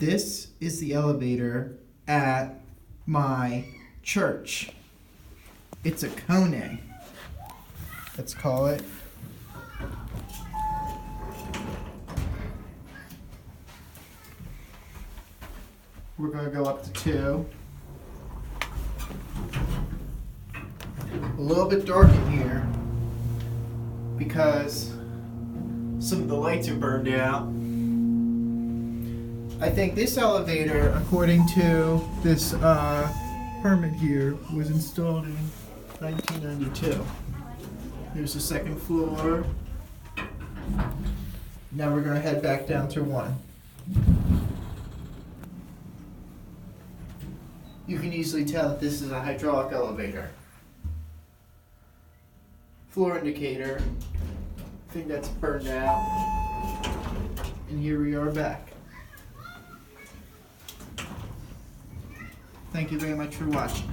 This is the elevator at my church. It's a Kone, let's call it. We're going to go up to 2. A little bit dark in here because some of the lights are burned out. I think this elevator, according to this permit here, was installed in 1992. Here's the second floor. Now we're going to head back down to 1. You can easily tell that this is a hydraulic elevator. Floor indicator, I think that's burned out. And here we are back. Thank you very much for watching.